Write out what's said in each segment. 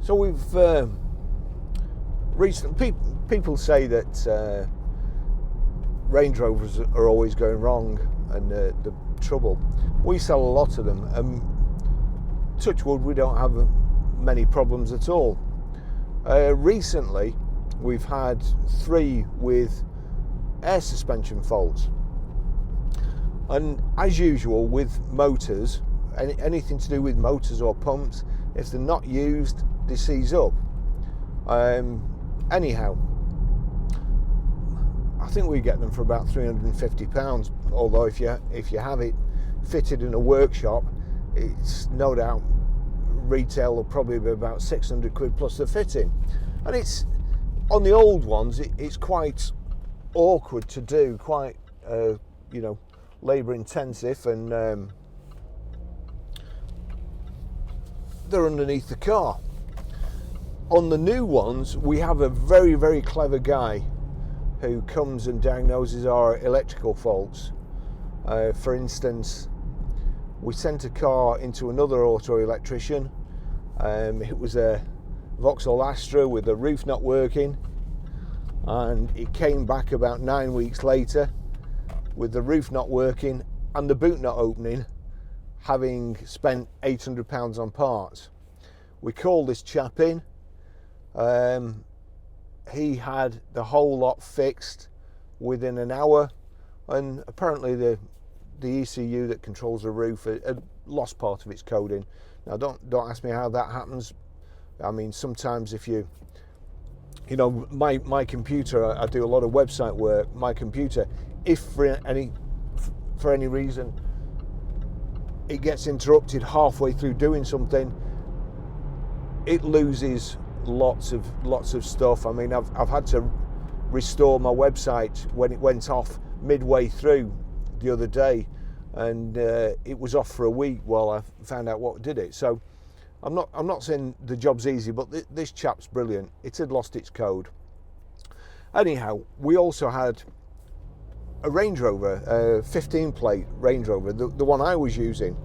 So we've recently, people say that Range Rovers are always going wrong and the trouble. We sell a lot of them. Touch wood, we don't have many problems at all. Recently, we've had 3 with air suspension faults. And as usual with motors, anything to do with motors or pumps, if they're not used, they seize up. Anyhow, I think we get them for about £350. Although if you have it fitted in a workshop, it's no doubt retail will probably be about 600 quid plus the fitting. And it's on the old ones, it's quite awkward to do, quite labour intensive, and they're underneath the car. On the new ones, we have a very, very clever guy who comes and diagnoses our electrical faults. For instance, we sent a car into another auto electrician. It was a Vauxhall Astra with the roof not working, and it came back about 9 weeks later with the roof not working and the boot not opening, having spent £800 on parts. We called this chap in. He had the whole lot fixed within an hour, and apparently the ECU that controls the roof had lost part of its coding. Now don't ask me how that happens. I mean, sometimes if my computer, I do a lot of website work. My computer, if for any reason it gets interrupted halfway through doing something, it loses lots of stuff. I mean, I've had to restore my website when it went off midway through the other day, and it was off for a week while I found out what did it. So I'm not saying the job's easy, but this chap's brilliant. It had lost its code. Anyhow, we also had a Range Rover, a 15 plate Range Rover, the one I was using,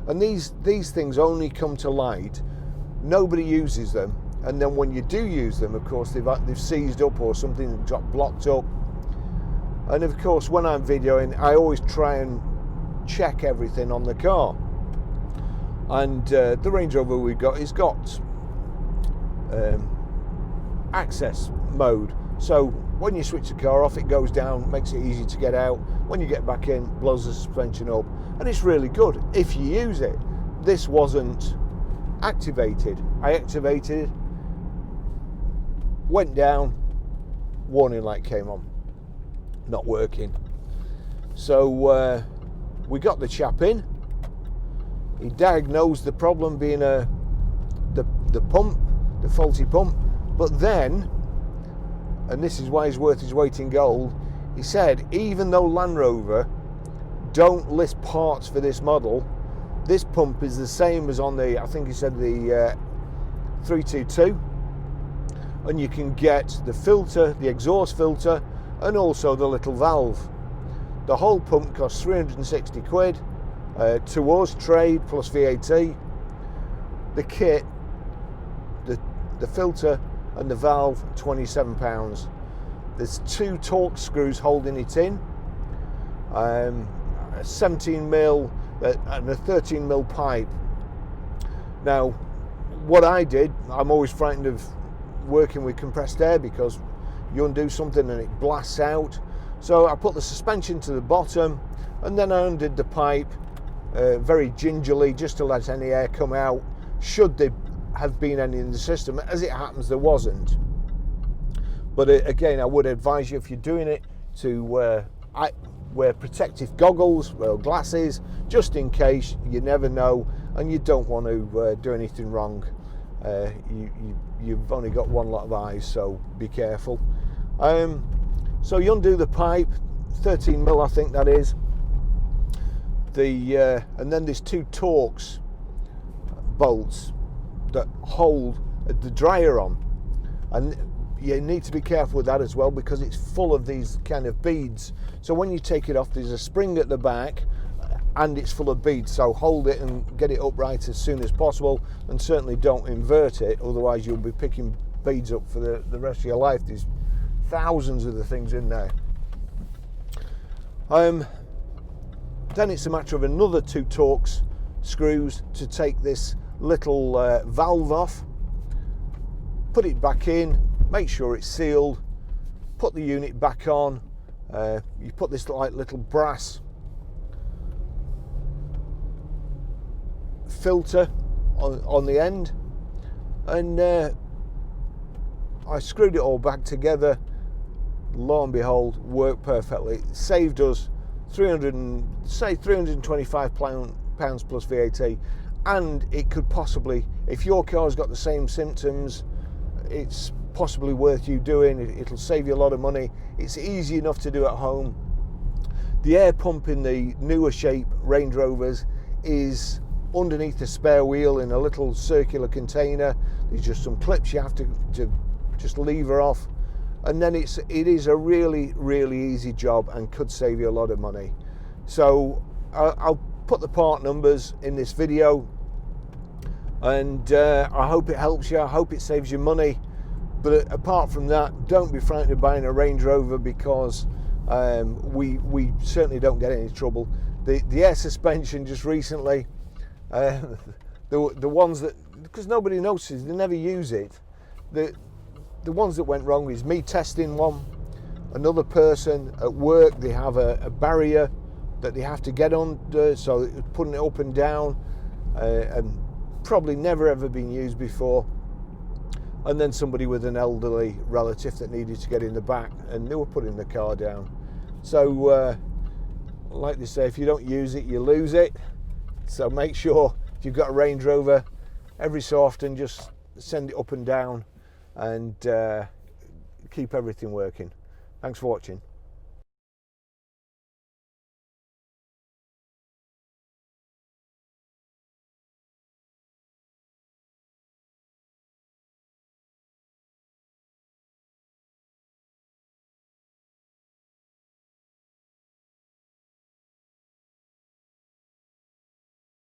and these things only come to light. Nobody uses them, and then when you do use them, of course they've seized up or something got blocked up. And of course, when I'm videoing, I always try and check everything on the car. And the Range Rover we've got is got access mode. So when you switch the car off, it goes down, makes it easy to get out. When you get back in, blows the suspension up, and it's really good if you use it. This wasn't activated. I activated it, went down, warning light came on, not working. So we got the chap in. He diagnosed the problem being the pump, the faulty pump. But then, and this is why he's worth his weight in gold, he said even though Land Rover don't list parts for this model, this pump is the same as on the, I think he said the 322, and you can get the filter, the exhaust filter, and also the little valve. The whole pump costs 360 quid to us, trade plus VAT. The kit, the filter and the valve, £27. There's 2 Torx screws holding it in, a 17mm and a 13mm pipe. Now, what I did, I'm always frightened of working with compressed air because you undo something and it blasts out. So I put the suspension to the bottom, and then I undid the pipe very gingerly just to let any air come out, should there have been any in the system. As it happens, there wasn't. But again, I would advise you, if you're doing it, to wear protective goggles, wear glasses, just in case. You never know, and you don't want to do anything wrong. You've only got one lot of eyes, so be careful. So you undo the pipe, 13mm I think that is. And then there's 2 Torx bolts that hold the dryer on, and you need to be careful with that as well because it's full of these kind of beads. So when you take it off, there's a spring at the back, and it's full of beads, so hold it and get it upright as soon as possible, and certainly don't invert it, otherwise you'll be picking beads up for the rest of your life. There's thousands of the things in there. Then it's a matter of another 2 Torx screws to take this little valve off, put it back in, make sure it's sealed, put the unit back on. You put this like little brass filter on the end, and I screwed it all back together. Lo and behold, worked perfectly. It saved us £325 plus VAT, and it could possibly, if your car's got the same symptoms, it's possibly worth you doing. It'll save you a lot of money. It's easy enough to do at home. The air pump in the newer shape Range Rovers is underneath the spare wheel in a little circular container. There's just some clips you have to just lever off, and then it is a really easy job and could save you a lot of money. So I'll put the part numbers in this video, and I hope it helps you. I hope it saves you money. But apart from that, don't be frightened of buying a Range Rover, because we certainly don't get any trouble. The air suspension just recently, the ones that, because nobody notices, they never use it. The ones that went wrong is me testing one, another person at work, they have a barrier that they have to get under, so putting it up and down, and probably never ever been used before. And then somebody with an elderly relative that needed to get in the back, and they were putting the car down. So like they say, if you don't use it, you lose it. So make sure if you've got a Range Rover, every so often just send it up and down, and keep everything working. Thanks for watching.